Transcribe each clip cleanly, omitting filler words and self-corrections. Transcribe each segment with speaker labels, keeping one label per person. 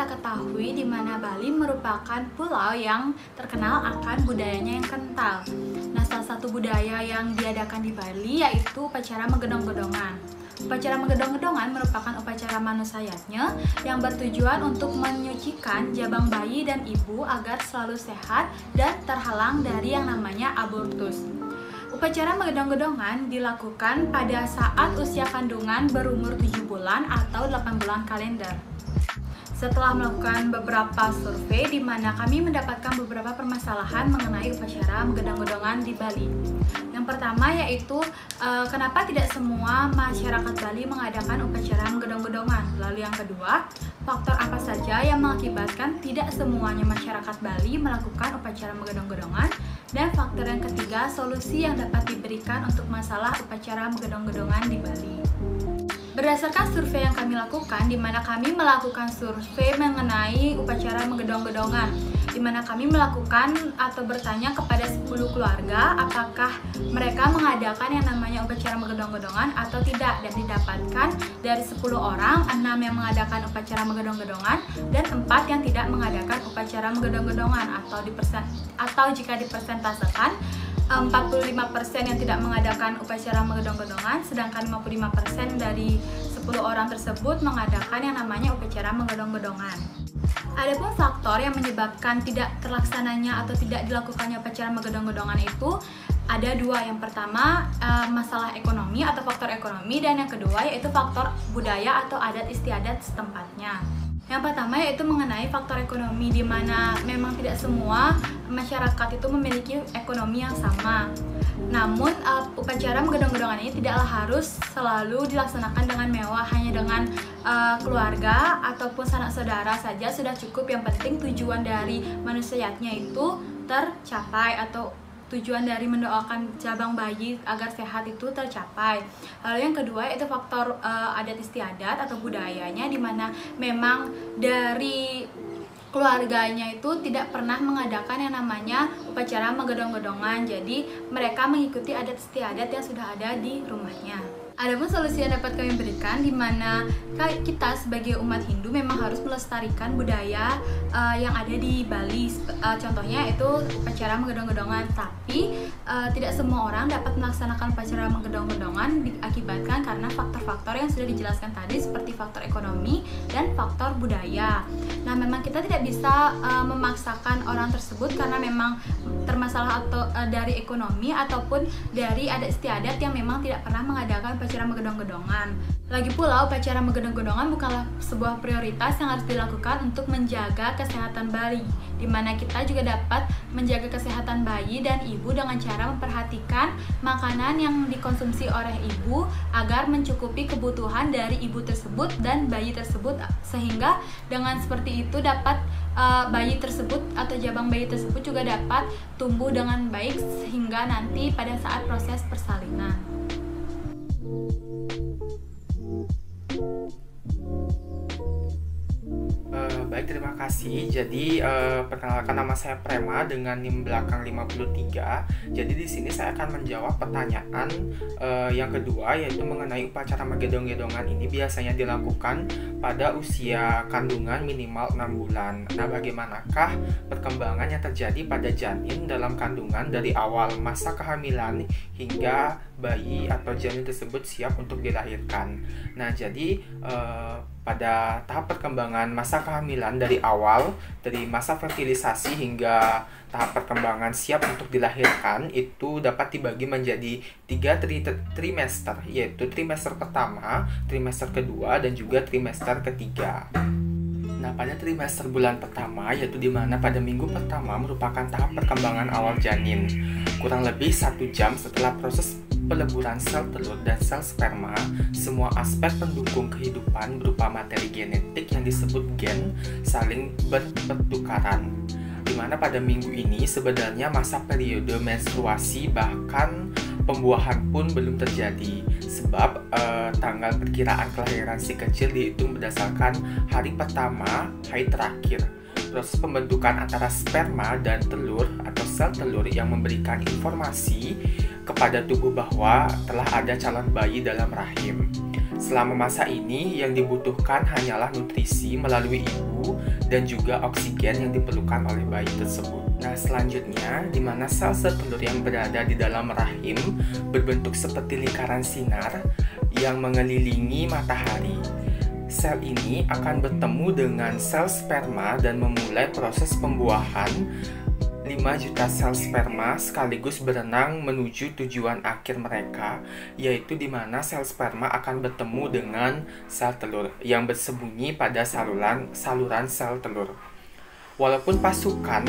Speaker 1: kita ketahui di mana Bali merupakan pulau yang terkenal akan budayanya yang kental. Nah, salah satu budaya yang diadakan di Bali yaitu upacara Megedong-gedongan. Upacara Megedong-gedongan merupakan upacara manusayatnya yang bertujuan untuk menyucikan jabang bayi dan ibu agar selalu sehat dan terhalang dari yang namanya abortus. Upacara Megedong-gedongan dilakukan pada saat usia kandungan berumur 7 bulan atau 8 bulan kalender. Setelah melakukan beberapa survei di mana kami mendapatkan beberapa permasalahan mengenai upacara Megedong-gedongan di Bali. Yang pertama yaitu kenapa tidak semua masyarakat Bali mengadakan upacara Megedong-gedongan. Lalu yang kedua, faktor apa saja yang mengakibatkan tidak semuanya masyarakat Bali melakukan upacara Megedong-gedongan. Dan faktor yang ketiga, solusi yang dapat diberikan untuk masalah upacara Megedong-gedongan di Bali. Berdasarkan survei yang kami lakukan, di mana kami melakukan survei mengenai upacara Megedong-gedongan, di mana kami melakukan atau bertanya kepada 10 keluarga apakah mereka mengadakan yang namanya upacara Megedong-gedongan atau tidak, dan didapatkan dari 10 orang, 6 yang mengadakan upacara Megedong-gedongan dan 4 yang tidak mengadakan upacara Megedong-gedongan, atau jika dipersentasekan 45% yang tidak mengadakan upacara Megedong-gedongan, sedangkan 55% dari 10 orang tersebut mengadakan yang namanya upacara Megedong-gedongan. Adapun faktor yang menyebabkan tidak terlaksananya atau tidak dilakukannya upacara Megedong-gedongan itu ada dua. Yang pertama, masalah ekonomi atau faktor ekonomi, dan yang kedua yaitu faktor budaya atau adat istiadat setempatnya. Yang pertama yaitu mengenai faktor ekonomi, di mana memang tidak semua masyarakat itu memiliki ekonomi yang sama. Namun upacara Megedong-gedongan ini tidaklah harus selalu dilaksanakan dengan mewah, hanya dengan keluarga ataupun sanak saudara saja sudah cukup. Yang penting tujuan dari manusayatnya itu tercapai, atau tujuan dari mendoakan jabang bayi agar sehat itu tercapai. Lalu yang kedua itu faktor adat istiadat atau budayanya, di mana memang dari keluarganya itu tidak pernah mengadakan yang namanya upacara Megedong-gedongan. Jadi mereka mengikuti adat istiadat yang sudah ada di rumahnya. Adapun solusi yang dapat kami berikan, di mana kita sebagai umat Hindu memang harus melestarikan budaya yang ada di Bali. Contohnya itu upacara Megedong-gedongan, tapi tidak semua orang dapat melaksanakan upacara Megedong-gedongan diakibatkan karena faktor-faktor yang sudah dijelaskan tadi, seperti faktor ekonomi dan faktor budaya. Nah, memang kita tidak bisa memaksakan orang tersebut karena memang termasalah atau dari ekonomi ataupun dari adat istiadat yang memang tidak pernah mengadakan upacara Megedong-gedongan. Lagi pula, upacara Megedong-gedongan bukanlah sebuah prioritas yang harus dilakukan untuk menjaga kesehatan bayi, di mana kita juga dapat menjaga kesehatan bayi dan ibu dengan cara memperhatikan makanan yang dikonsumsi oleh ibu agar mencukupi kebutuhan dari ibu tersebut dan bayi tersebut, sehingga dengan seperti itu dapat bayi tersebut atau jabang bayi tersebut juga dapat tumbuh dengan baik sehingga nanti pada saat proses persalinan.
Speaker 2: Baik, terima kasih. Jadi perkenalkan, nama saya Prema dengan NIM belakang 53. Jadi di sini saya akan menjawab pertanyaan yang kedua, yaitu mengenai upacara Megedong-gedongan ini biasanya dilakukan pada usia kandungan minimal 6 bulan. Nah, bagaimanakah perkembangan yang terjadi pada janin dalam kandungan dari awal masa kehamilan hingga bayi atau janin tersebut siap untuk dilahirkan? Nah, jadi pada tahap perkembangan masa kehamilan dari awal, dari masa fertilisasi hingga tahap perkembangan siap untuk dilahirkan, itu dapat dibagi menjadi 3 trimester, yaitu trimester pertama, trimester kedua, dan juga trimester ketiga. Nah, pada trimester bulan pertama, yaitu dimana pada minggu pertama merupakan tahap perkembangan awal janin. Kurang lebih 1 jam setelah proses peleburan sel telur dan sel sperma, semua aspek pendukung kehidupan berupa materi genetik yang disebut gen saling berpertukaran. Dimana pada minggu ini sebenarnya masa periode menstruasi bahkan pembuahan pun belum terjadi, sebab tanggal perkiraan kelahiran si kecil dihitung berdasarkan hari pertama, hari terakhir. Proses pembentukan antara sperma dan telur atau sel telur yang memberikan informasi kepada tubuh bahwa telah ada calon bayi dalam rahim. Selama masa ini yang dibutuhkan hanyalah nutrisi melalui ibu dan juga oksigen yang diperlukan oleh bayi tersebut. Nah, selanjutnya, di mana sel-sel telur yang berada di dalam rahim berbentuk seperti lingkaran sinar yang mengelilingi matahari. Sel ini akan bertemu dengan sel sperma dan memulai proses pembuahan. 5 juta sel sperma sekaligus berenang menuju tujuan akhir mereka, yaitu di mana sel sperma akan bertemu dengan sel telur yang bersembunyi pada saluran sel telur. Walaupun pasukan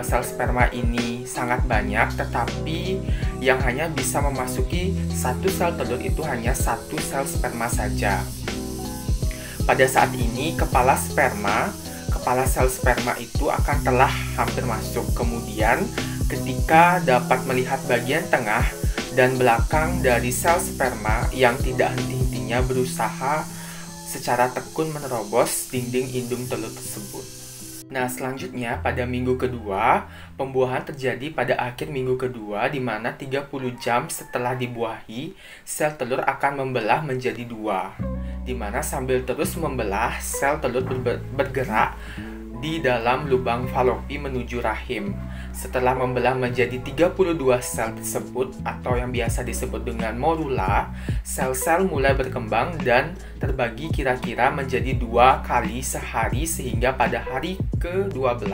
Speaker 2: sel sperma ini sangat banyak, tetapi yang hanya bisa memasuki satu sel telur itu hanya satu sel sperma saja. Pada saat ini, kepala sel sperma itu akan telah hampir masuk. Kemudian, ketika dapat melihat bagian tengah dan belakang dari sel sperma yang tidak henti-hentinya berusaha secara tekun menerobos dinding indung telur tersebut. Nah, selanjutnya pada minggu kedua, pembuahan terjadi pada akhir minggu kedua, di mana 30 jam setelah dibuahi, sel telur akan membelah menjadi 2, di mana sambil terus membelah, sel telur bergerak di dalam lubang falopi menuju rahim. Setelah membelah menjadi 32 sel tersebut, atau yang biasa disebut dengan morula, sel-sel mulai berkembang dan terbagi kira-kira menjadi 2 kali sehari, sehingga pada hari ke-12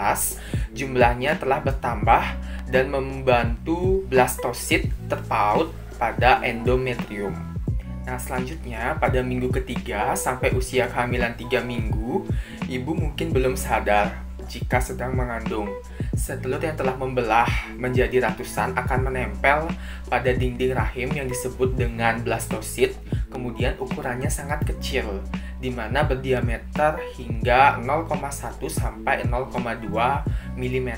Speaker 2: jumlahnya telah bertambah dan membantu blastosit terpaut pada endometrium. Nah, selanjutnya pada minggu ketiga sampai usia kehamilan 3 minggu, ibu mungkin belum sadar jika sedang mengandung. Sel telur yang telah membelah menjadi ratusan akan menempel pada dinding rahim yang disebut dengan blastosit. Kemudian ukurannya sangat kecil, di mana berdiameter hingga 0,1 sampai 0,2 mm.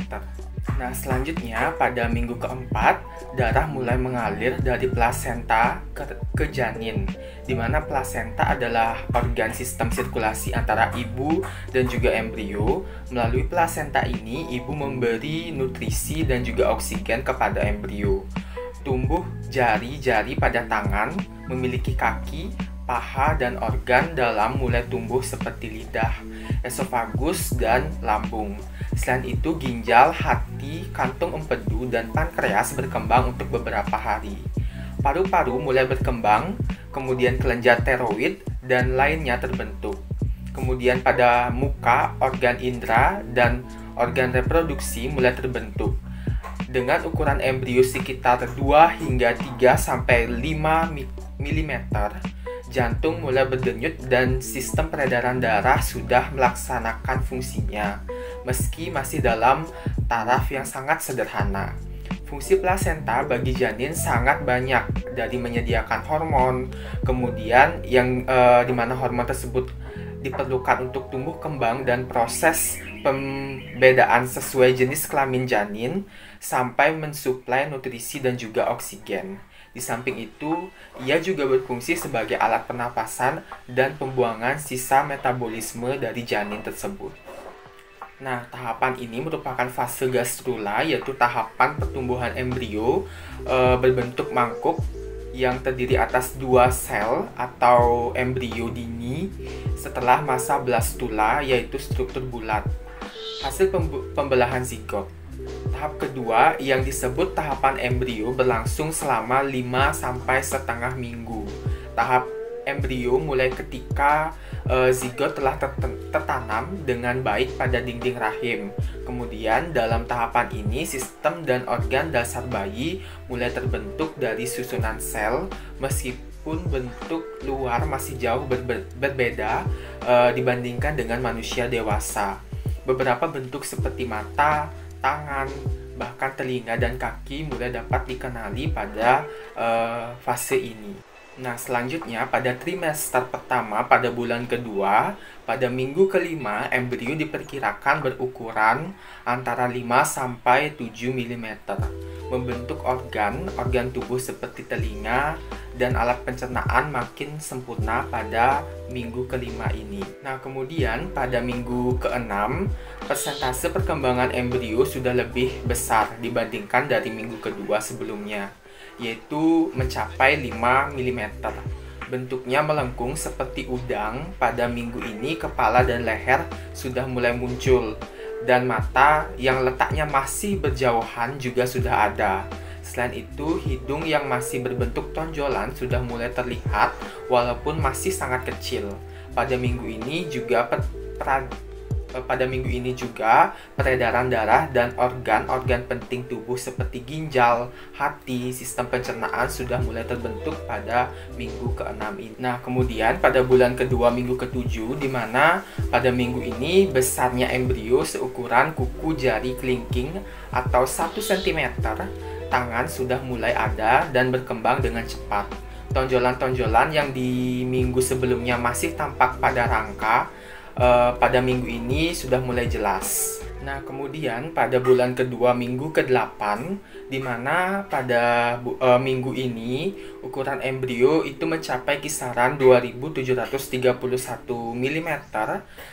Speaker 2: Nah, selanjutnya pada minggu keempat, darah mulai mengalir dari plasenta ke janin, di mana plasenta adalah organ sistem sirkulasi antara ibu dan juga embrio. Melalui plasenta ini, ibu memberi nutrisi dan juga oksigen kepada embrio. Tumbuh jari-jari pada tangan, memiliki kaki, paha, dan organ dalam mulai tumbuh seperti lidah, esofagus, dan lambung. Selain itu, ginjal, hati, kantung empedu, dan pankreas berkembang untuk beberapa hari. Paru-paru mulai berkembang, kemudian kelenjar tiroid, dan lainnya terbentuk. Kemudian pada muka, organ indera, dan organ reproduksi mulai terbentuk. Dengan ukuran embrio sekitar 2 hingga 3 sampai 5 mm, jantung mulai berdenyut dan sistem peredaran darah sudah melaksanakan fungsinya, meski masih dalam taraf yang sangat sederhana. Fungsi plasenta bagi janin sangat banyak, dari menyediakan hormon, kemudian yang dimana hormon tersebut diperlukan untuk tumbuh kembang dan proses pembedaan sesuai jenis kelamin janin, sampai mensuplai nutrisi dan juga oksigen. Di samping itu, ia juga berfungsi sebagai alat pernapasan dan pembuangan sisa metabolisme dari janin tersebut. Nah, tahapan ini merupakan fase gastrula, yaitu tahapan pertumbuhan embrio berbentuk mangkuk yang terdiri atas 2 sel atau embrio dini setelah masa blastula, yaitu struktur bulat. Hasil pembelahan zigot. Tahap kedua yang disebut tahapan embrio berlangsung selama 5 sampai setengah minggu. Tahap embrio mulai ketika zigot telah tertanam dengan baik pada dinding rahim. Kemudian dalam tahapan ini sistem dan organ dasar bayi mulai terbentuk dari susunan sel, meskipun bentuk luar masih jauh berbeda dibandingkan dengan manusia dewasa. Beberapa bentuk seperti mata, tangan, bahkan telinga dan kaki mulai dapat dikenali pada fase ini. Nah, selanjutnya pada trimester pertama pada bulan kedua, pada minggu kelima, embrio diperkirakan berukuran antara 5 sampai 7 mm, membentuk organ tubuh seperti telinga, dan alat pencernaan makin sempurna pada minggu kelima ini. Nah, kemudian pada minggu keenam, persentase perkembangan embrio sudah lebih besar dibandingkan dari minggu kedua sebelumnya, yaitu mencapai 5 mm. Bentuknya melengkung seperti udang. Pada minggu ini kepala dan leher sudah mulai muncul, dan mata yang letaknya masih berjauhan juga sudah ada. Selain itu, hidung yang masih berbentuk tonjolan sudah mulai terlihat walaupun masih sangat kecil. Pada minggu ini juga peredaran darah dan organ-organ penting tubuh seperti ginjal, hati, sistem pencernaan sudah mulai terbentuk pada minggu ke-6 ini. Nah, kemudian pada bulan kedua minggu ke-7, di mana pada minggu ini besarnya embrio seukuran kuku jari kelingking atau 1 cm, tangan sudah mulai ada dan berkembang dengan cepat. Tonjolan-tonjolan yang di minggu sebelumnya masih tampak pada rangka, pada minggu ini sudah mulai jelas. Nah, kemudian pada bulan kedua minggu ke-8, di mana pada minggu ini ukuran embrio itu mencapai kisaran 2731 mm.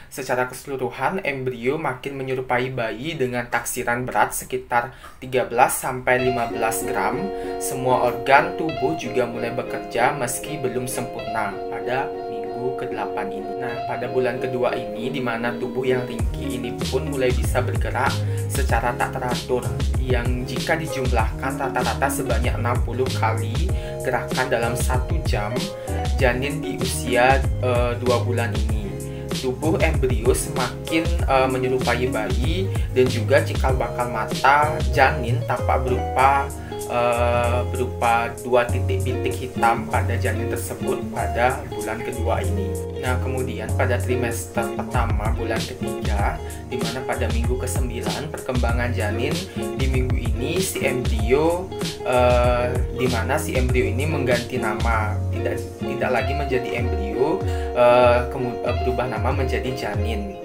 Speaker 2: Secara keseluruhan, embrio makin menyerupai bayi dengan taksiran berat sekitar 13-15 gram. Semua organ tubuh juga mulai bekerja meski belum sempurna pada ke-8 ini. Nah, pada bulan kedua ini, di mana tubuh yang ringkih ini pun mulai bisa bergerak secara tak teratur, yang jika dijumlahkan rata-rata sebanyak 60 kali gerakan dalam 1 jam, janin di usia 2 bulan ini. Tubuh embrio semakin menyerupai bayi, dan juga cikal bakal mata janin tampak berupa 2 titik bintik hitam pada janin tersebut pada bulan kedua ini. Nah, kemudian pada trimester pertama bulan ketiga, di mana pada minggu ke-9 perkembangan janin, di minggu ini si embrio ini mengganti nama, tidak lagi menjadi embrio, berubah nama menjadi janin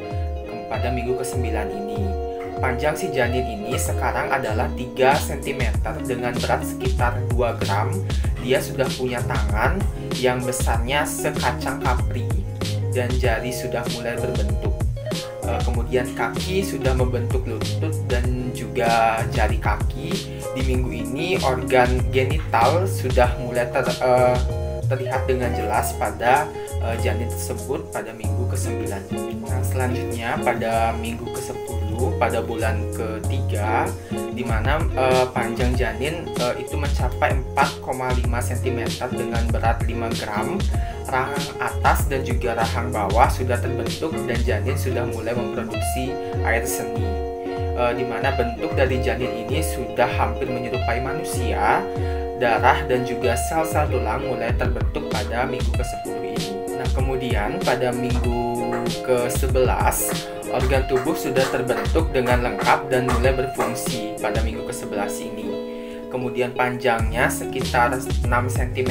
Speaker 2: pada minggu ke-9 ini. Panjang si janin ini sekarang adalah 3 cm dengan berat sekitar 2 gram. Dia sudah punya tangan yang besarnya sekacang kapri dan jari sudah mulai berbentuk. Kemudian kaki sudah membentuk lutut dan juga jari kaki. Di minggu ini organ genital sudah mulai terlihat dengan jelas pada janin tersebut pada minggu ke-9. Nah, selanjutnya pada minggu ke-10 pada bulan ketiga, di mana panjang janin itu mencapai 4,5 cm dengan berat 5 gram. Rahang atas dan juga rahang bawah sudah terbentuk dan janin sudah mulai memproduksi air seni. Di mana bentuk dari janin ini sudah hampir menyerupai manusia. Darah dan juga sel-sel tulang mulai terbentuk pada minggu ke-10 ini. Nah, kemudian pada minggu ke-11 organ tubuh sudah terbentuk dengan lengkap dan mulai berfungsi pada minggu ke-11 ini. Kemudian panjangnya sekitar 6 cm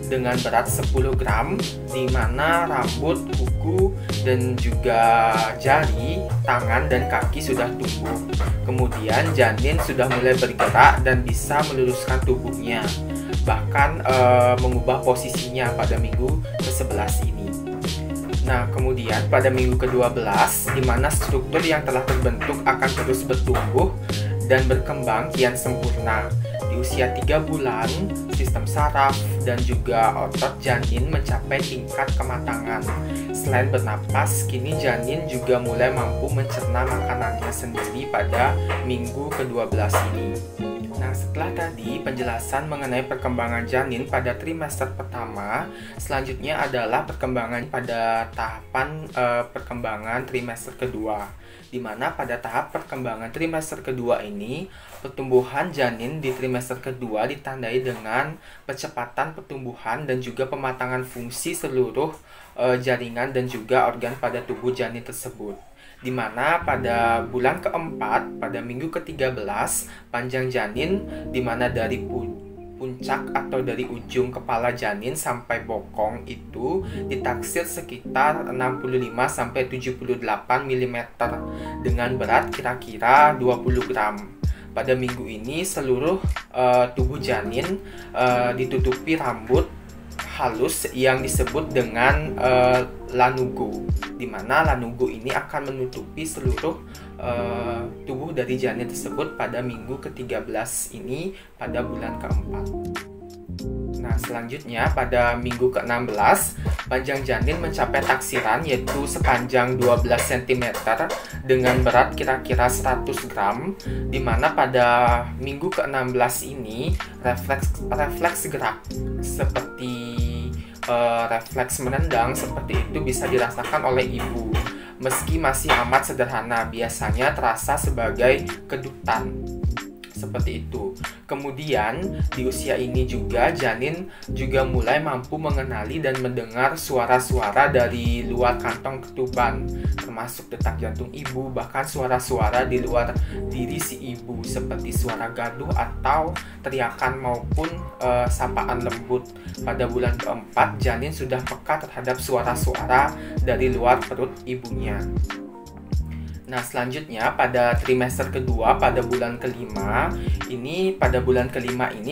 Speaker 2: dengan berat 10 gram, di mana rambut, kuku, dan juga jari, tangan, dan kaki sudah tumbuh. Kemudian janin sudah mulai bergerak dan bisa meluruskan tubuhnya, bahkan mengubah posisinya pada minggu ke-11 ini. Nah, kemudian pada minggu ke-12, di mana struktur yang telah terbentuk akan terus bertumbuh dan berkembang kian sempurna. Di usia 3 bulan, sistem saraf dan juga otot janin mencapai tingkat kematangan. Selain bernapas, kini janin juga mulai mampu mencerna makanannya sendiri pada minggu ke-12 ini. Nah, setelah tadi penjelasan mengenai perkembangan janin pada trimester pertama, selanjutnya adalah perkembangan pada tahapan perkembangan trimester kedua, di mana pada tahap perkembangan trimester kedua ini, pertumbuhan janin di trimester kedua ditandai dengan percepatan pertumbuhan dan juga pematangan fungsi seluruh jaringan dan juga organ pada tubuh janin tersebut. Di mana pada bulan keempat, pada minggu ke-13, panjang janin, di mana dari puncak atau dari ujung kepala janin sampai bokong itu ditaksir sekitar 65-78 mm dengan berat kira-kira 20 gram. Pada minggu ini seluruh tubuh janin ditutupi rambut halus yang disebut dengan lanugo, di mana lanugo ini akan menutupi seluruh tubuh dari janin tersebut pada minggu ke-13 ini pada bulan keempat. Nah, selanjutnya pada minggu ke-16, panjang janin mencapai taksiran yaitu sepanjang 12 cm dengan berat kira-kira 100 gram, di mana pada minggu ke-16 ini refleks gerak seperti refleks menendang seperti itu bisa dirasakan oleh ibu. Meski masih amat sederhana, biasanya terasa sebagai kedutan. Seperti itu. Kemudian di usia ini juga janin juga mulai mampu mengenali dan mendengar suara-suara dari luar kantong ketuban, termasuk detak jantung ibu, bahkan suara-suara di luar diri si ibu seperti suara gaduh atau teriakan maupun sapaan lembut. Pada bulan keempat, janin sudah peka terhadap suara-suara dari luar perut ibunya. Nah, selanjutnya pada trimester kedua pada bulan kelima ini,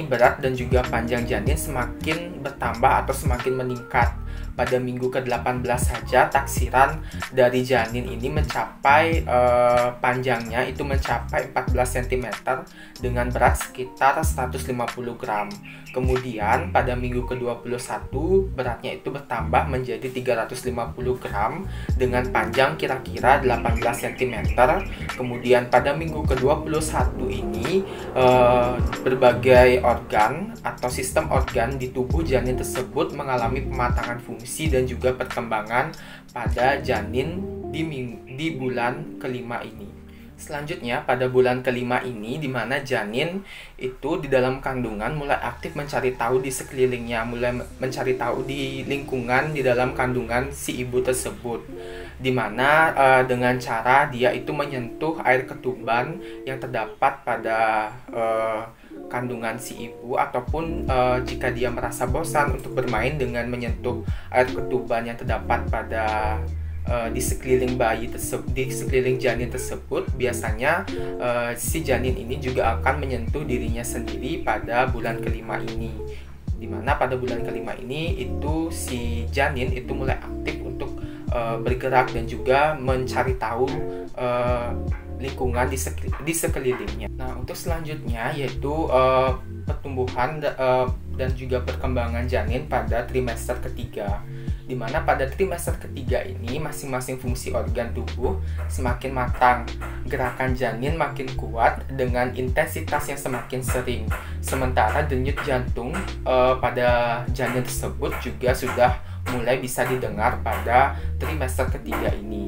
Speaker 2: berat dan juga panjang janin semakin bertambah atau semakin meningkat. Pada minggu ke-18 saja taksiran dari janin ini mencapai panjangnya itu mencapai 14 cm dengan berat sekitar 150 gram. Kemudian pada minggu ke-21 beratnya itu bertambah menjadi 350 gram dengan panjang kira-kira 18 cm. Kemudian pada minggu ke-21 ini berbagai organ atau sistem organ di tubuh janin tersebut mengalami pematangan fungsi dan juga perkembangan pada janin di bulan kelima ini. Selanjutnya pada bulan kelima ini, di mana janin itu di dalam kandungan mulai aktif mencari tahu di sekelilingnya, mulai mencari tahu di lingkungan di dalam kandungan si ibu tersebut, di mana dengan cara dia itu menyentuh air ketuban yang terdapat pada kandungan si ibu, ataupun jika dia merasa bosan untuk bermain dengan menyentuh air ketuban yang terdapat pada di sekeliling di sekeliling janin tersebut, biasanya si janin ini juga akan menyentuh dirinya sendiri pada bulan kelima ini, dimana pada bulan kelima ini itu si janin itu mulai aktif untuk bergerak dan juga mencari tahu lingkungan di sekelilingnya. Nah, untuk selanjutnya yaitu pertumbuhan dan juga perkembangan janin pada trimester ketiga, di mana pada trimester ketiga ini masing-masing fungsi organ tubuh semakin matang, gerakan janin makin kuat dengan intensitas yang semakin sering, sementara denyut jantung pada janin tersebut juga sudah mulai bisa didengar pada trimester ketiga ini.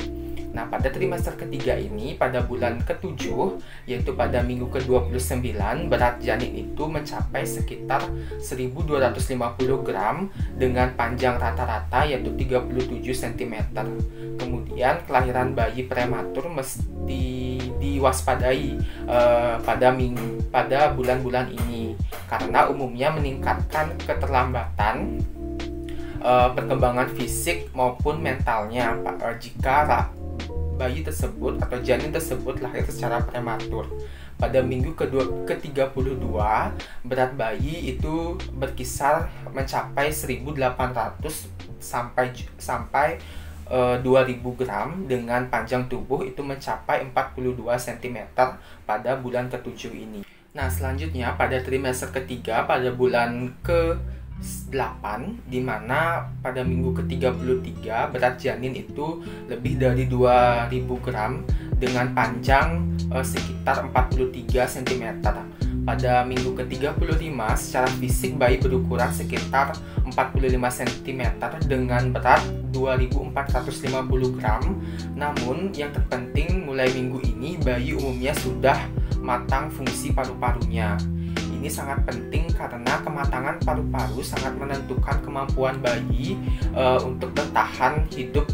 Speaker 2: Nah, pada trimester ketiga ini, pada bulan ke-7, yaitu pada minggu ke-29, berat janin itu mencapai sekitar 1250 gram dengan panjang rata-rata yaitu 37 cm. Kemudian, kelahiran bayi prematur mesti diwaspadai pada bulan-bulan ini, karena umumnya meningkatkan keterlambatan perkembangan fisik maupun mentalnya jika bayi tersebut atau janin tersebut lahir secara prematur. Pada minggu ke-32, berat bayi itu berkisar mencapai 1.800 sampai 2.000 gram dengan panjang tubuh itu mencapai 42 cm pada bulan ke-7 ini. Nah, selanjutnya pada trimester ketiga pada bulan ke-8, di mana pada minggu ke-33 berat janin itu lebih dari 2.000 gram dengan panjang sekitar 43 cm. Pada minggu ke-35 secara fisik bayi berukuran sekitar 45 cm dengan berat 2.450 gram. Namun yang terpenting mulai minggu ini bayi umumnya sudah matang fungsi paru-parunya. Ini sangat penting karena kematangan paru-paru sangat menentukan kemampuan bayi untuk bertahan hidup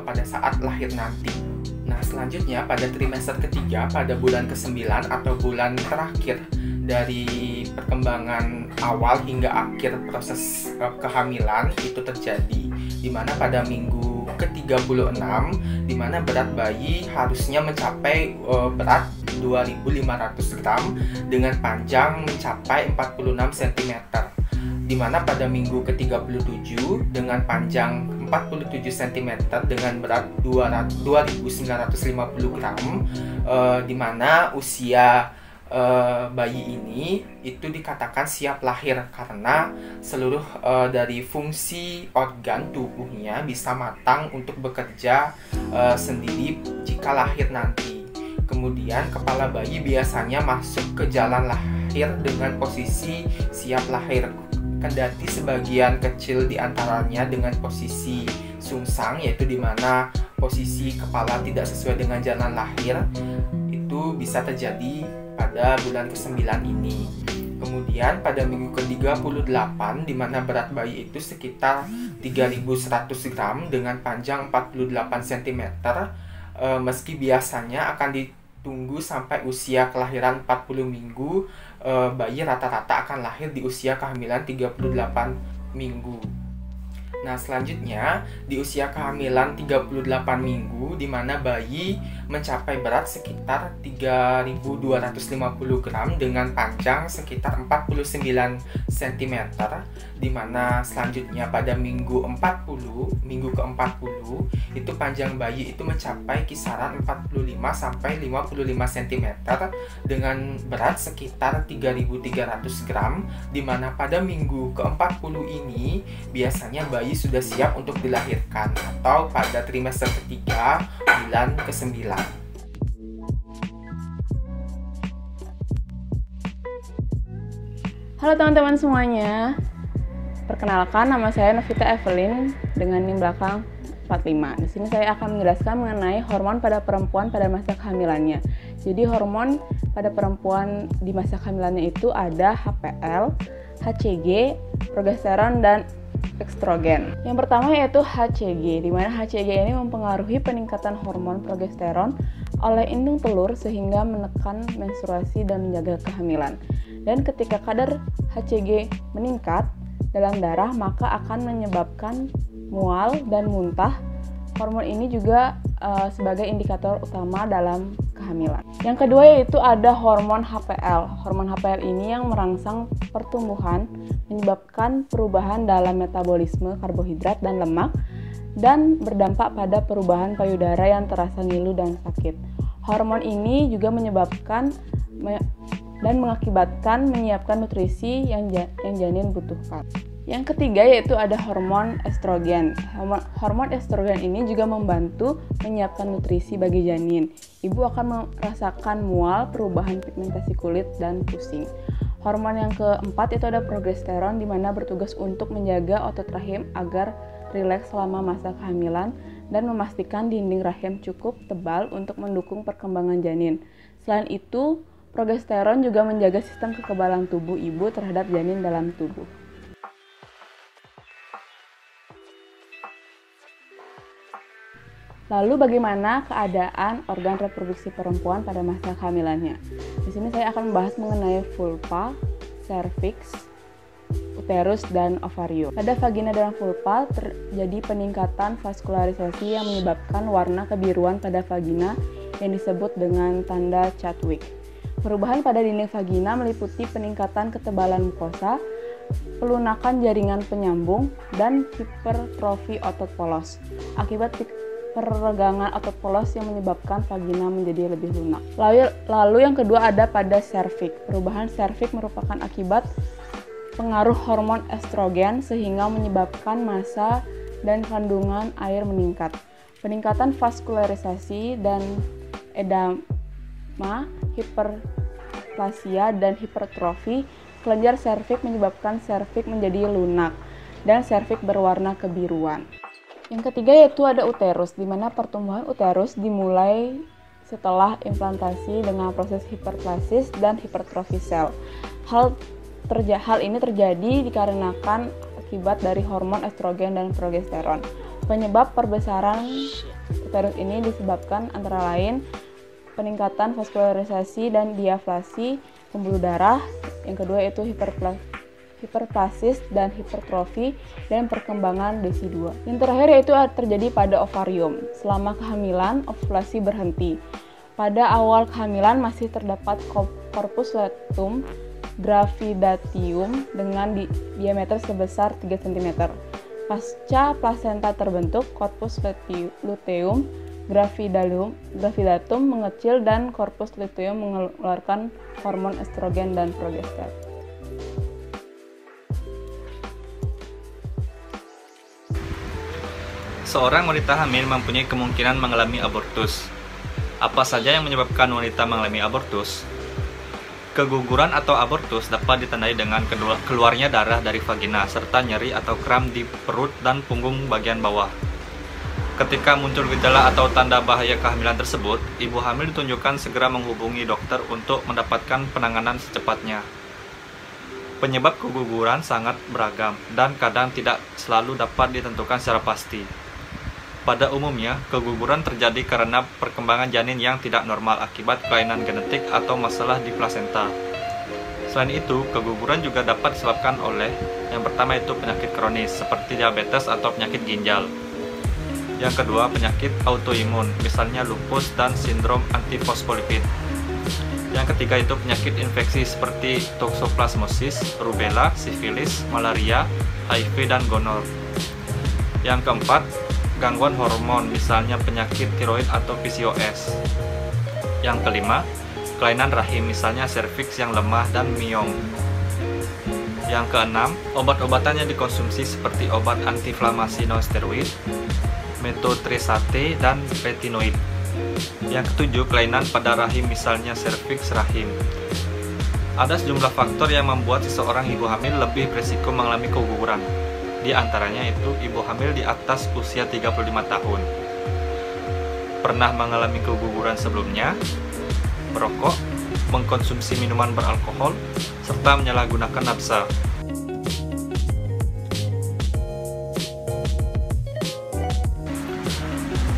Speaker 2: pada saat lahir nanti. Nah, selanjutnya pada trimester ketiga pada bulan ke-9 atau bulan terakhir dari perkembangan awal hingga akhir proses kehamilan itu terjadi, di mana pada minggu ke-36 di mana berat bayi harusnya mencapai berat 2.500 gram dengan panjang mencapai 46 cm, di mana pada minggu ke-37 dengan panjang 47 cm dengan berat 2.950 gram, di mana usia bayi ini itu dikatakan siap lahir karena seluruh dari fungsi organ tubuhnya bisa matang untuk bekerja sendiri jika lahir nanti. Kemudian kepala bayi biasanya masuk ke jalan lahir dengan posisi siap lahir. Kendati sebagian kecil diantaranya dengan posisi sungsang, yaitu di mana posisi kepala tidak sesuai dengan jalan lahir, itu bisa terjadi pada bulan ke-9 ini. Kemudian pada minggu ke-38 di mana berat bayi itu sekitar 3.100 gram dengan panjang 48 cm, meski biasanya akan ditunggu sampai usia kelahiran 40 minggu, bayi rata-rata akan lahir di usia kehamilan 38 minggu. Nah, selanjutnya di usia kehamilan 38 minggu di mana bayi mencapai berat sekitar 3.250 gram dengan panjang sekitar 49 cm, di mana selanjutnya pada minggu ke-40 itu panjang bayi itu mencapai kisaran 45 sampai 55 cm dengan berat sekitar 3.300 gram, di mana pada minggu ke-40 ini biasanya bayi sudah siap untuk dilahirkan atau pada trimester ketiga bulan ke-9.
Speaker 3: Halo teman-teman semuanya, perkenalkan nama saya Novita Evelyn dengan NIM belakang 45. Di sini saya akan menjelaskan mengenai hormon pada perempuan pada masa kehamilannya. Jadi hormon pada perempuan di masa kehamilannya itu ada HPL, HCG, progesteron, dan estrogen. Yang pertama yaitu HCG, di mana HCG ini mempengaruhi peningkatan hormon progesteron oleh indung telur sehingga menekan menstruasi dan menjaga kehamilan. Dan ketika kadar HCG meningkat dalam darah, maka akan menyebabkan mual dan muntah. Hormon ini juga sebagai indikator utama dalam kehamilan. Yang kedua yaitu ada hormon HPL. Hormon HPL ini yang merangsang pertumbuhan, menyebabkan perubahan dalam metabolisme karbohidrat dan lemak, dan berdampak pada perubahan payudara yang terasa ngilu dan sakit. Hormon ini juga menyebabkan dan mengakibatkan menyiapkan nutrisi yang janin butuhkan. Yang ketiga yaitu ada hormon estrogen. Hormon estrogen ini juga membantu menyiapkan nutrisi bagi janin. Ibu akan merasakan mual, perubahan pigmentasi kulit, dan pusing. Hormon yang keempat itu ada progesteron, di mana bertugas untuk menjaga otot rahim agar rileks selama masa kehamilan dan memastikan dinding rahim cukup tebal untuk mendukung perkembangan janin. Selain itu, progesteron juga menjaga sistem kekebalan tubuh ibu terhadap janin dalam tubuh. Lalu bagaimana keadaan organ reproduksi perempuan pada masa kehamilannya? Di sini saya akan membahas mengenai vulva, cervix, uterus, dan ovarium. Pada vagina dan vulva terjadi peningkatan vaskularisasi yang menyebabkan warna kebiruan pada vagina yang disebut dengan tanda Chadwick. Perubahan pada dinding vagina meliputi peningkatan ketebalan mukosa, pelunakan jaringan penyambung, dan hipertrofi otot polos. Akibat peregangan otot polos yang menyebabkan vagina menjadi lebih lunak. Lalu yang kedua ada pada serviks. Perubahan serviks merupakan akibat pengaruh hormon estrogen sehingga menyebabkan massa dan kandungan air meningkat. Peningkatan vaskularisasi dan edema, hiperplasia, dan hipertrofi kelenjar serviks menyebabkan serviks menjadi lunak dan serviks berwarna kebiruan. Yang ketiga yaitu ada uterus, di mana pertumbuhan uterus dimulai setelah implantasi dengan proses hiperplasis dan hipertrofi sel. Hal ini terjadi dikarenakan akibat dari hormon estrogen dan progesteron. Penyebab perbesaran uterus ini disebabkan antara lain peningkatan vaskularisasi dan diaflasi pembuluh darah. Yang kedua yaitu hiperplasis dan hipertrofi dan perkembangan DESI2. Yang terakhir yaitu terjadi pada ovarium. Selama kehamilan, ovulasi berhenti. Pada awal kehamilan masih terdapat corpus luteum gravidatium dengan diameter sebesar 3 cm. Pasca plasenta terbentuk, corpus luteum gravidatum mengecil dan corpus luteum mengeluarkan hormon estrogen dan progester.
Speaker 4: Seorang wanita hamil mempunyai kemungkinan mengalami abortus. Apa saja yang menyebabkan wanita mengalami abortus? Keguguran atau abortus dapat ditandai dengan keluarnya darah dari vagina serta nyeri atau kram di perut dan punggung bagian bawah. Ketika muncul gejala atau tanda bahaya kehamilan tersebut, ibu hamil ditunjukkan segera menghubungi dokter untuk mendapatkan penanganan secepatnya. Penyebab keguguran sangat beragam dan kadang tidak selalu dapat ditentukan secara pasti. Pada umumnya, keguguran terjadi karena perkembangan janin yang tidak normal akibat kelainan genetik atau masalah di plasenta. Selain itu, keguguran juga dapat disebabkan oleh yang pertama itu penyakit kronis seperti diabetes atau penyakit ginjal. Yang kedua, penyakit autoimun, misalnya lupus dan sindrom antifosfolipid. Yang ketiga itu penyakit infeksi seperti toxoplasmosis, rubella, sifilis, malaria, HIV, dan gonor. Yang keempat, gangguan hormon, misalnya penyakit tiroid atau PCOS. Yang kelima, kelainan rahim, misalnya serviks yang lemah dan miom. Yang keenam, obat-obatan yang dikonsumsi seperti obat antiinflamasi non-steroid, methotrexate, dan retinoid. Yang ketujuh, kelainan pada rahim, misalnya serviks rahim. Ada sejumlah faktor yang membuat seseorang ibu hamil lebih berisiko mengalami keguguran. Di antaranya itu ibu hamil di atas usia 35 tahun. Pernah mengalami keguguran sebelumnya, merokok, mengkonsumsi minuman beralkohol, serta menyalahgunakan nafsa.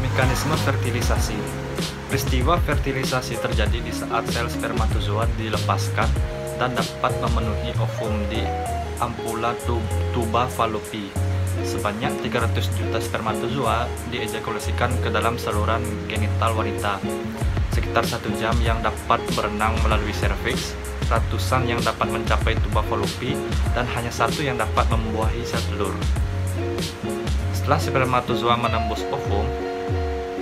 Speaker 4: Mekanisme fertilisasi. Peristiwa fertilisasi terjadi di saat sel spermatozoa dilepaskan dan dapat memenuhi ovum di ampula tuba fallopi. Sebanyak 300 juta spermatozoa diejakulasikan ke dalam saluran genital wanita. Sekitar 1 jam yang dapat berenang melalui serviks, ratusan yang dapat mencapai tuba fallopi, dan hanya 1 yang dapat membuahi sel telur. Setelah spermatozoa menembus ovum,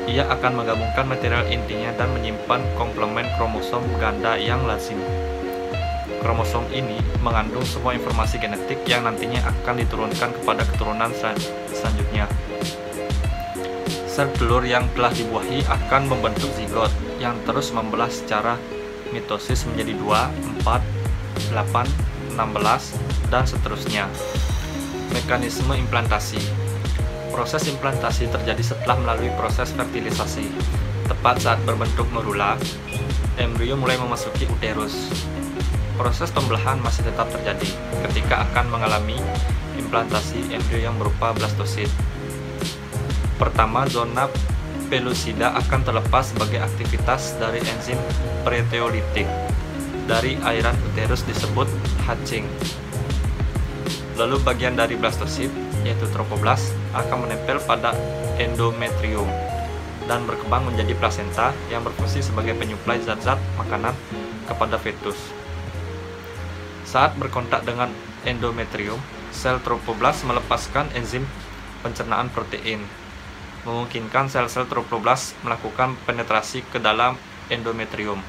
Speaker 4: ia akan menggabungkan material intinya dan menyimpan komplement kromosom ganda yang lazim. Kromosom ini mengandung semua informasi genetik yang nantinya akan diturunkan kepada keturunan selanjutnya. Sel telur yang telah dibuahi akan membentuk zigot yang terus membelah secara mitosis menjadi 2, 4, 8, 16, dan seterusnya. Mekanisme implantasi. Proses implantasi terjadi setelah melalui proses fertilisasi. Tepat saat berbentuk morula, embrio mulai memasuki uterus. Proses pembelahan masih tetap terjadi ketika akan mengalami implantasi embrio yang berupa blastosit. Pertama, zona pellucida akan terlepas sebagai aktivitas dari enzim proteolitik dari airan uterus disebut hatching. Lalu bagian dari blastosit, yaitu trofoblast, akan menempel pada endometrium dan berkembang menjadi plasenta yang berfungsi sebagai penyuplai zat-zat makanan kepada fetus. Saat berkontak dengan endometrium, sel trofoblast melepaskan enzim pencernaan protein, memungkinkan sel-sel trofoblast melakukan penetrasi ke dalam endometrium.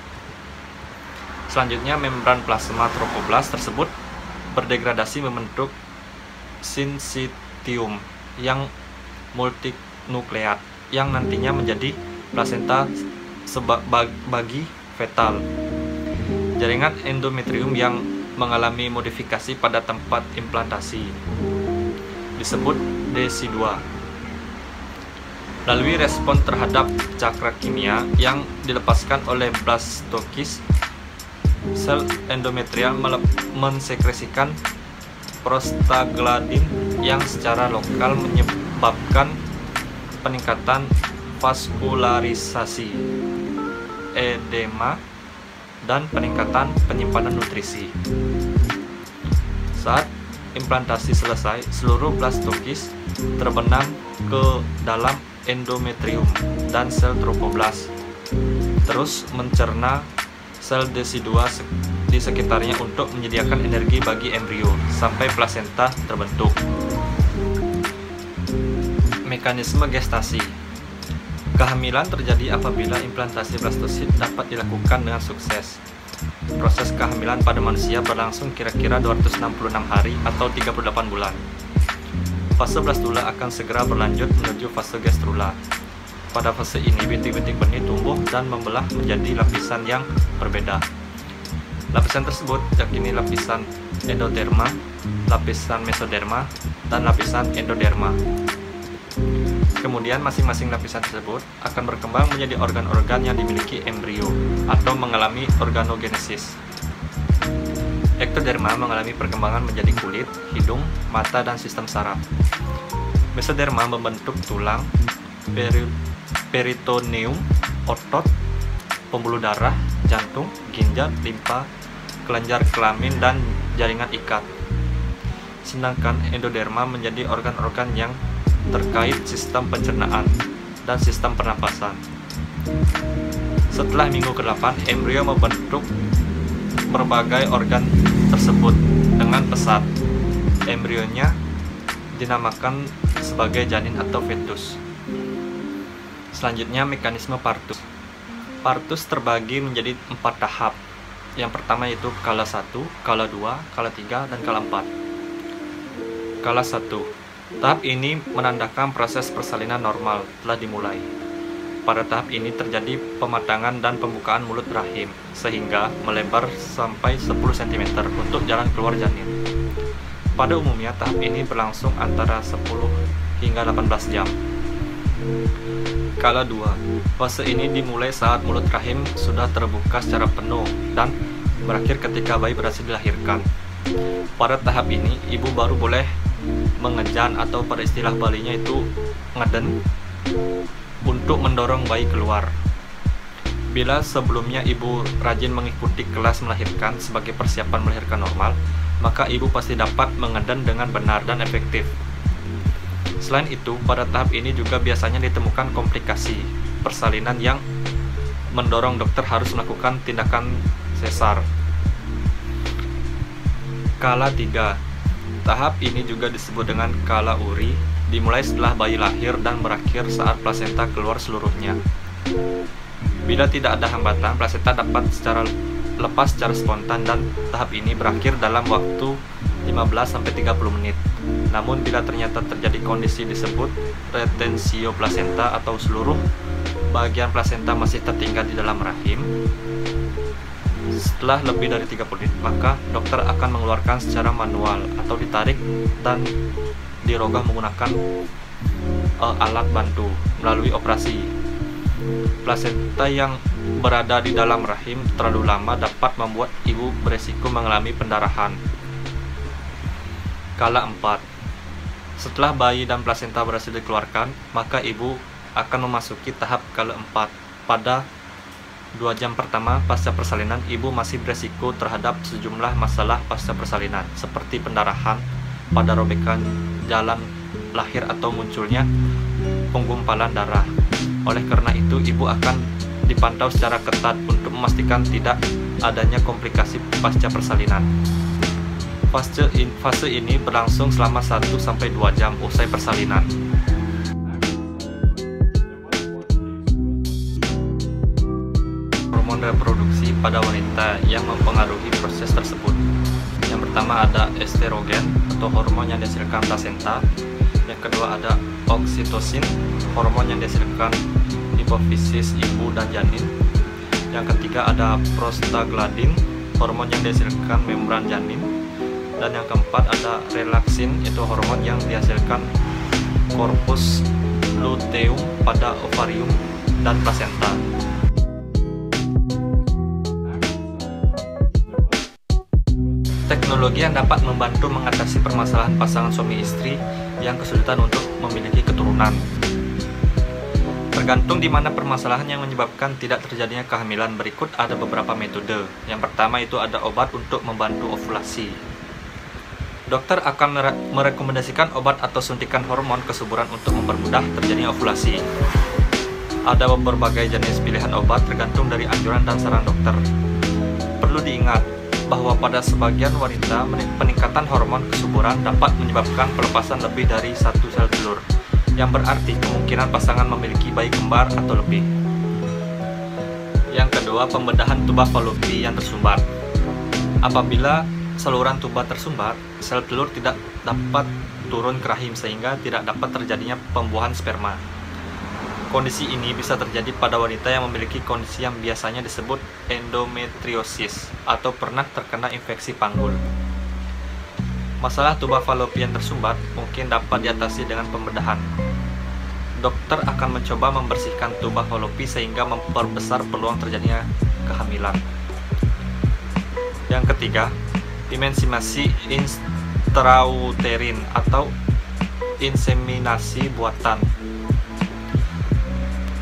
Speaker 4: Selanjutnya, membran plasma trofoblast tersebut berdegradasi membentuk syncytium yang multinukleat yang nantinya menjadi plasenta bagi fetal. Jaringan endometrium yang mengalami modifikasi pada tempat implantasi disebut desidual. Melalui respon terhadap cakra kimia yang dilepaskan oleh blastokis, sel endometrial mensekresikan prostaglandin yang secara lokal menyebabkan peningkatan vaskularisasi, edema, dan peningkatan penyimpanan nutrisi. Saat implantasi selesai, seluruh blastokis terbenam ke dalam endometrium dan sel trofoblast terus mencerna sel desidua di sekitarnya untuk menyediakan energi bagi embrio sampai plasenta terbentuk. Mekanisme gestasi. Kehamilan terjadi apabila implantasi blastosit dapat dilakukan dengan sukses. Proses kehamilan pada manusia berlangsung kira-kira 266 hari atau 38 bulan. Fase blastula akan segera berlanjut menuju fase gastrula. Pada fase ini, bintik-bintik benih tumbuh dan membelah menjadi lapisan yang berbeda. Lapisan tersebut yakni lapisan endoderma, lapisan mesoderma, dan lapisan endoderma. Kemudian masing-masing lapisan tersebut akan berkembang menjadi organ-organ yang dimiliki embrio atau mengalami organogenesis. Ektoderma mengalami perkembangan menjadi kulit, hidung, mata, dan sistem saraf. Mesoderma membentuk tulang, peritoneum, otot, pembuluh darah, jantung, ginjal, limpa, kelenjar kelamin, dan jaringan ikat. Sedangkan endoderma menjadi organ-organ yang terkait sistem pencernaan dan sistem pernapasan. Setelah minggu ke-8, embrio membentuk berbagai organ tersebut dengan pesat. Embrionya dinamakan sebagai janin atau fetus. Selanjutnya, mekanisme partus. Partus terbagi menjadi 4 tahap. Yang pertama yaitu kala 1, kala 2, kala 3, dan kala 4. Kala 1. Tahap ini menandakan proses persalinan normal telah dimulai. Pada tahap ini terjadi pematangan dan pembukaan mulut rahim, sehingga melebar sampai 10 cm untuk jalan keluar janin. Pada umumnya tahap ini berlangsung antara 10 hingga 18 jam. Kala 2. Fase ini dimulai saat mulut rahim sudah terbuka secara penuh dan berakhir ketika bayi berhasil dilahirkan. Pada tahap ini, ibu baru boleh mengejan atau pada istilah Balinya itu ngeden untuk mendorong bayi keluar. Bila sebelumnya ibu rajin mengikuti kelas melahirkan sebagai persiapan melahirkan normal, maka ibu pasti dapat mengeden dengan benar dan efektif. Selain itu, pada tahap ini juga biasanya ditemukan komplikasi persalinan yang mendorong dokter harus melakukan tindakan sesar. Kala 3. Tahap ini juga disebut dengan kala uri, dimulai setelah bayi lahir dan berakhir saat plasenta keluar seluruhnya. Bila tidak ada hambatan, plasenta dapat lepas secara spontan dan tahap ini berakhir dalam waktu 15-30 menit. Namun bila ternyata terjadi kondisi disebut retensio plasenta atau seluruh bagian plasenta masih tertinggal di dalam rahim, setelah lebih dari 30 menit, maka dokter akan mengeluarkan secara manual atau ditarik dan dirogah menggunakan alat bantu melalui operasi. Plasenta yang berada di dalam rahim terlalu lama dapat membuat ibu beresiko mengalami pendarahan. Kala 4. Setelah bayi dan plasenta berhasil dikeluarkan, maka ibu akan memasuki tahap kala 4. Pada 2 jam pertama pasca persalinan, ibu masih beresiko terhadap sejumlah masalah pasca persalinan, seperti pendarahan pada robekan jalan lahir atau munculnya penggumpalan darah. Oleh karena itu, ibu akan dipantau secara ketat untuk memastikan tidak adanya komplikasi pasca persalinan. Fase ini berlangsung selama 1-2 jam usai persalinan. Hormon reproduksi pada wanita yang mempengaruhi proses tersebut. Yang pertama ada estrogen atau hormon yang dihasilkan plasenta. Yang kedua ada oksitosin, hormon yang dihasilkan hipofisis ibu dan janin. Yang ketiga ada prostaglandin, hormon yang dihasilkan membran janin. Dan yang keempat ada relaksin, itu hormon yang dihasilkan corpus luteum pada ovarium dan plasenta. Teknologi yang dapat membantu mengatasi permasalahan pasangan suami istri yang kesulitan untuk memiliki keturunan. Tergantung di mana permasalahan yang menyebabkan tidak terjadinya kehamilan, berikut ada beberapa metode. Yang pertama itu ada obat untuk membantu ovulasi. Dokter akan merekomendasikan obat atau suntikan hormon kesuburan untuk mempermudah terjadinya ovulasi. Ada berbagai jenis pilihan obat tergantung dari anjuran dan saran dokter. Perlu diingat bahwa pada sebagian wanita peningkatan hormon kesuburan dapat menyebabkan pelepasan lebih dari 1 sel telur. yang berarti kemungkinan pasangan memiliki bayi kembar atau lebih. Yang kedua, pembedahan tuba falopi yang tersumbat. Apabila saluran tuba tersumbat, sel telur tidak dapat turun ke rahim sehingga tidak dapat terjadinya pembuahan sperma. Kondisi ini bisa terjadi pada wanita yang memiliki kondisi yang biasanya disebut endometriosis atau pernah terkena infeksi panggul. Masalah tuba falopi yang tersumbat mungkin dapat diatasi dengan pembedahan. Dokter akan mencoba membersihkan tuba falopi sehingga memperbesar peluang terjadinya kehamilan. Yang ketiga, inseminasi intrauterin atau inseminasi buatan.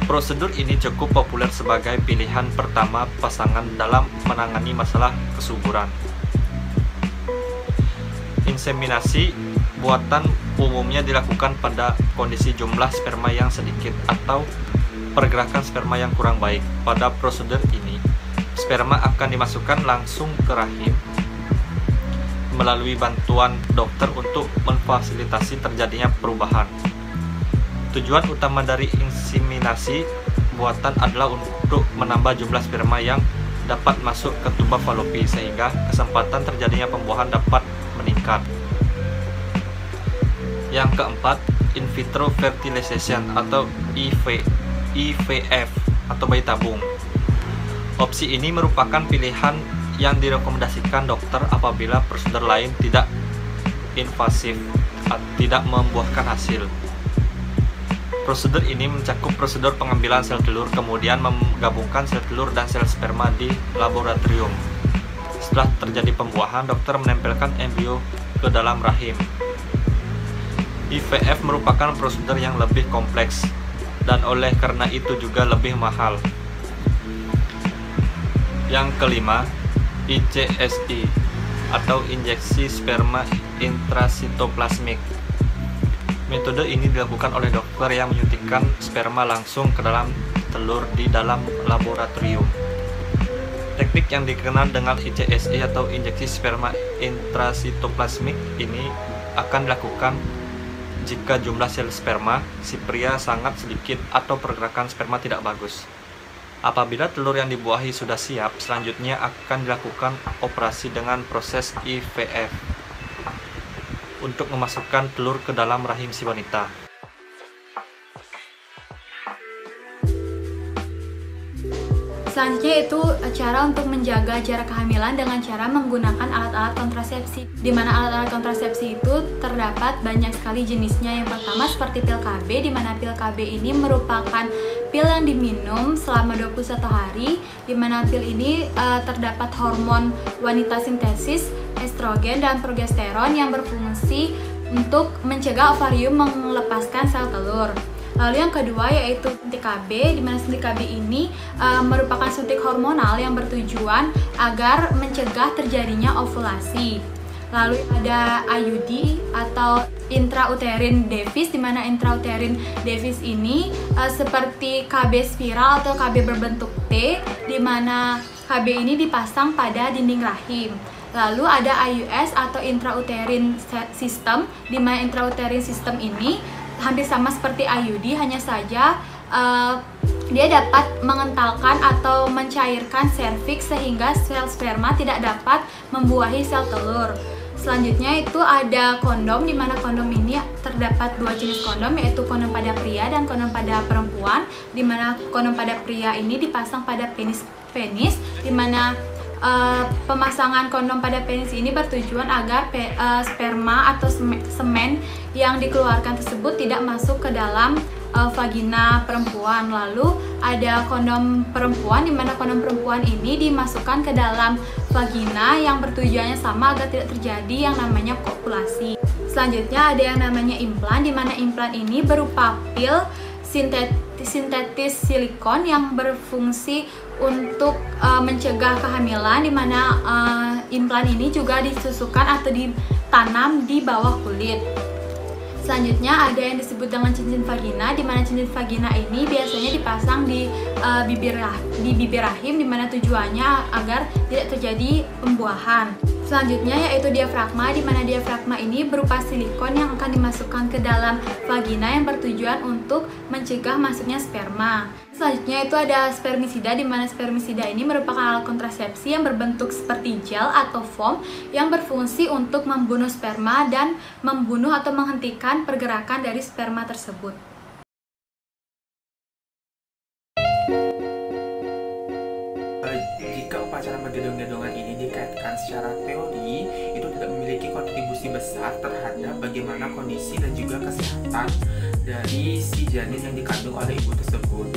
Speaker 4: Prosedur ini cukup populer sebagai pilihan pertama pasangan dalam menangani masalah kesuburan. Inseminasi buatan umumnya dilakukan pada kondisi jumlah sperma yang sedikit atau pergerakan sperma yang kurang baik. Pada prosedur ini, sperma akan dimasukkan langsung ke rahim melalui bantuan dokter untuk memfasilitasi terjadinya perubahan. Tujuan utama dari inseminasi buatan adalah untuk menambah jumlah sperma yang dapat masuk ke tuba falopi sehingga kesempatan terjadinya pembuahan dapat meningkat. Yang keempat, in vitro fertilization atau IVF atau bayi tabung. Opsi ini merupakan pilihan yang direkomendasikan dokter apabila prosedur lain tidak invasif, tidak membuahkan hasil. Prosedur ini mencakup prosedur pengambilan sel telur, kemudian menggabungkan sel telur dan sel sperma di laboratorium. Setelah terjadi pembuahan, dokter menempelkan embrio ke dalam rahim. IVF merupakan prosedur yang lebih kompleks dan oleh karena itu juga lebih mahal. Yang kelima, ICSI atau injeksi sperma intrasitoplasmik. Metode ini dilakukan oleh dokter yang menyuntikkan sperma langsung ke dalam telur di dalam laboratorium. Teknik yang dikenal dengan ICSI atau injeksi sperma intrasitoplasmik ini akan dilakukan jika jumlah sel sperma si pria sangat sedikit atau pergerakan sperma tidak bagus. Apabila telur yang dibuahi sudah siap, selanjutnya akan dilakukan operasi dengan proses IVF untuk memasukkan telur ke dalam rahim si wanita.
Speaker 1: Selanjutnya itu cara untuk menjaga jarak kehamilan dengan cara menggunakan alat-alat kontrasepsi. Di mana alat-alat kontrasepsi itu terdapat banyak sekali jenisnya. Yang pertama seperti pil KB, di mana pil KB ini merupakan pil yang diminum selama 21 hari, di mana pil ini terdapat hormon wanita sintesis, estrogen dan progesteron yang berfungsi untuk mencegah ovarium melepaskan sel telur. Lalu yang kedua yaitu suntik KB, di mana suntik KB ini merupakan suntik hormonal yang bertujuan agar mencegah terjadinya ovulasi. Lalu ada IUD atau intrauterine device, di mana intrauterine device ini seperti KB spiral atau KB berbentuk T, di mana KB ini dipasang pada dinding rahim. Lalu ada IUS atau intrauterine system, di mana intrauterine system ini hampir sama seperti IUD, hanya saja dia dapat mengentalkan atau mencairkan serviks sehingga sel sperma tidak dapat membuahi sel telur. Selanjutnya itu ada kondom, di mana kondom ini terdapat dua jenis kondom, yaitu kondom pada pria dan kondom pada perempuan, di mana kondom pada pria ini dipasang pada penis, di mana pemasangan kondom pada penis ini bertujuan agar sperma atau semen yang dikeluarkan tersebut tidak masuk ke dalam vagina perempuan. Lalu ada kondom perempuan, di mana kondom perempuan ini dimasukkan ke dalam vagina yang bertujuannya sama agar tidak terjadi yang namanya kopulasi. Selanjutnya ada yang namanya implan, di mana implan ini berupa pil sintetis silikon yang berfungsi untuk mencegah kehamilan, di mana implan ini juga disusukan atau ditanam di bawah kulit. Selanjutnya ada yang disebut dengan cincin vagina, di mana cincin vagina ini biasanya dipasang di bibir rahim, di mana tujuannya agar tidak terjadi pembuahan. Selanjutnya yaitu diafragma, di mana diafragma ini berupa silikon yang akan dimasukkan ke dalam vagina yang bertujuan untuk mencegah masuknya sperma. Selanjutnya itu ada spermisida, di mana spermisida ini merupakan alat kontrasepsi yang berbentuk seperti gel atau foam yang berfungsi untuk membunuh sperma dan membunuh atau menghentikan pergerakan dari sperma tersebut.
Speaker 2: Jika upacara menggendong-gendongan ini dikaitkan secara teori, itu tidak memiliki kontribusi besar terhadap bagaimana kondisi dan juga kesehatan dari si janin yang dikandung oleh ibu tersebut.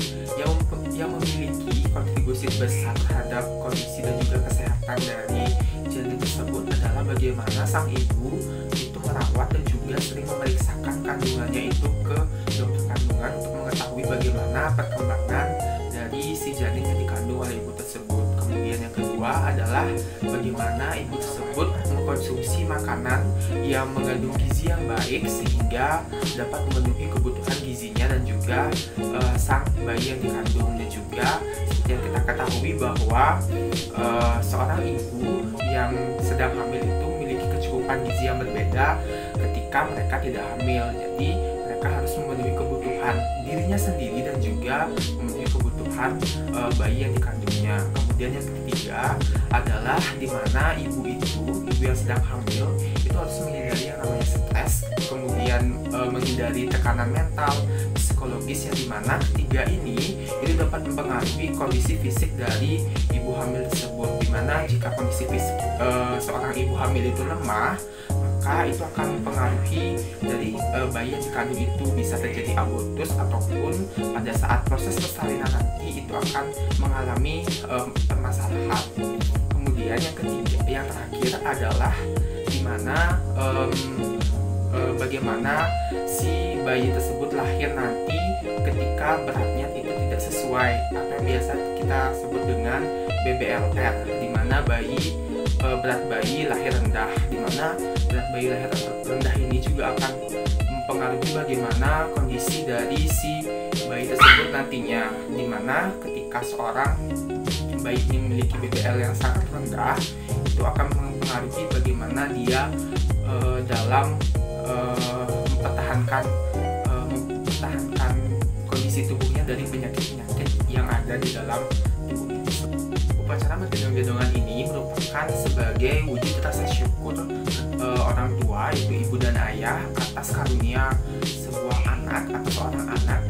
Speaker 2: Yang memiliki kontribusi besar terhadap kondisi dan juga kesehatan dari janin tersebut adalah bagaimana sang ibu itu merawat dan juga sering memeriksakan kandungannya itu ke dokter kandungan untuk mengetahui bagaimana perkembangan dari si janin yang dikandung oleh ibu tersebut. Kemudian yang kedua adalah bagaimana ibu tersebut mengkonsumsi makanan yang mengandung gizi yang baik sehingga dapat memenuhi kebutuhan gizinya dan juga sang bayi yang dikandung. Dan juga yang kita ketahui bahwa seorang ibu yang sedang hamil itu memiliki kecukupan gizi yang berbeda ketika mereka tidak hamil. Jadi mereka harus memenuhi kebutuhan dirinya sendiri dan juga memenuhi kebutuhan bayi yang dikandungnya. Kemudian yang ketiga adalah di mana ibu yang sedang hamil itu harus menghindari yang namanya stres, kemudian menghindari tekanan mental, psikologis, yang dimana ketiga ini itu dapat mempengaruhi kondisi fisik dari ibu hamil tersebut. Dimana jika kondisi fisik seorang ibu hamil itu lemah, maka itu akan mempengaruhi dari bayi yang dikandung itu, bisa terjadi abortus ataupun pada saat proses persalinan nanti itu akan mengalami permasalahan. Kemudian yang terakhir adalah dimana bagaimana si bayi tersebut lahir nanti ketika beratnya itu tidak sesuai atau yang biasa kita sebut dengan BBLR, dimana berat bayi lahir rendah, dimana berat bayi lahir rendah ini juga akan mempengaruhi bagaimana kondisi dari si bayi tersebut nantinya, dimana ketika seorang bayi ini memiliki BBL yang sangat rendah, itu akan mempengaruhi bagaimana dia dalam mempertahankan kondisi tubuhnya dari penyakit-penyakit yang ada di dalam tubuhnya. Upacara menggendong-gendongan ini merupakan sebagai wujud rasa syukur orang tua, yaitu ibu dan ayah, atas karunia sebuah anak atau seorang anak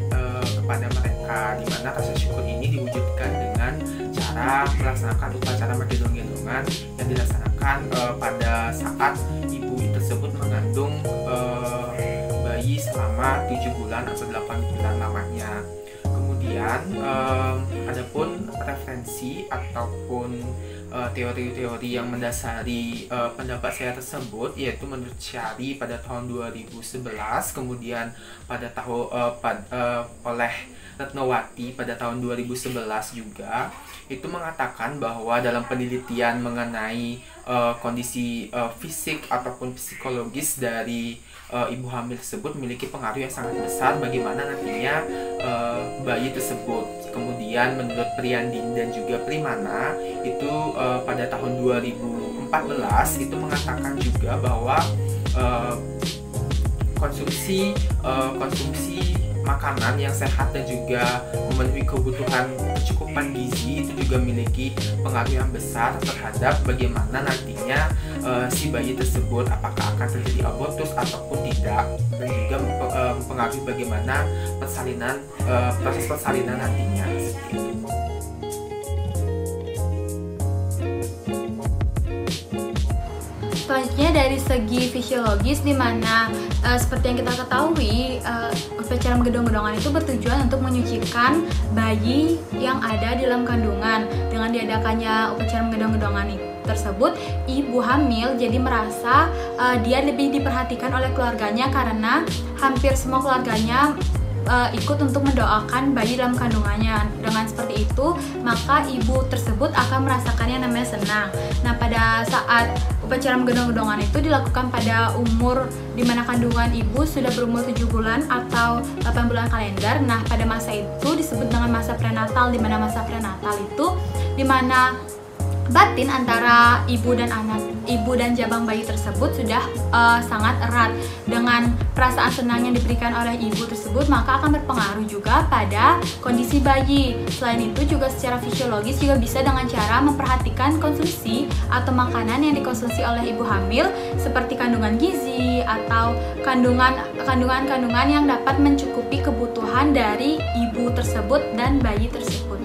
Speaker 2: kepada mereka, di mana rasa syukur ini diwujudkan dengan cara melaksanakan upacara menggendong-gendongan yang dilaksanakan pada saat ibu tersebut mengandung bayi selama 7 bulan atau 8 bulan lamanya. Kemudian adapun referensi ataupun teori-teori yang mendasari pendapat saya tersebut, yaitu menurut Syari pada tahun 2011, kemudian oleh Retnowati pada tahun 2011 juga, itu mengatakan bahwa dalam penelitian mengenai kondisi fisik ataupun psikologis dari ibu hamil tersebut memiliki pengaruh yang sangat besar bagaimana nantinya bayi tersebut. Kemudian menurut Priyandin dan juga Primana itu pada tahun 2014 itu mengatakan juga bahwa konsumsi makanan yang sehat dan juga memenuhi kebutuhan kecukupan gizi itu juga memiliki pengaruh yang besar terhadap bagaimana nantinya si bayi tersebut apakah akan terjadi abortus ataupun tidak, dan juga mempengaruhi bagaimana proses persalinan nantinya. Seperti itu.
Speaker 1: Selanjutnya dari segi fisiologis, di mana seperti yang kita ketahui upacara menggendong-gendongan itu bertujuan untuk menyucikan bayi yang ada di dalam kandungan. Dengan diadakannya upacara menggendong-gendongan tersebut, ibu hamil jadi merasa dia lebih diperhatikan oleh keluarganya karena hampir semua keluarganya ikut untuk mendoakan bayi dalam kandungannya. Dengan seperti itu, maka ibu tersebut akan merasakan yang namanya senang. Nah, pada saat upacara menggendong-gendongan itu dilakukan pada umur di mana kandungan ibu sudah berumur 7 bulan atau 8 bulan kalender. Nah, pada masa itu disebut dengan masa prenatal, di mana masa prenatal itu di mana batin antara ibu dan anak ibu dan jabang bayi tersebut sudah sangat erat. Dengan perasaan senang yang diberikan oleh ibu tersebut, maka akan berpengaruh juga pada kondisi bayi. Selain itu juga secara fisiologis juga bisa dengan cara memperhatikan konsumsi atau makanan yang dikonsumsi oleh ibu hamil, seperti kandungan gizi atau kandungan yang dapat mencukupi kebutuhan dari ibu tersebut dan bayi tersebut.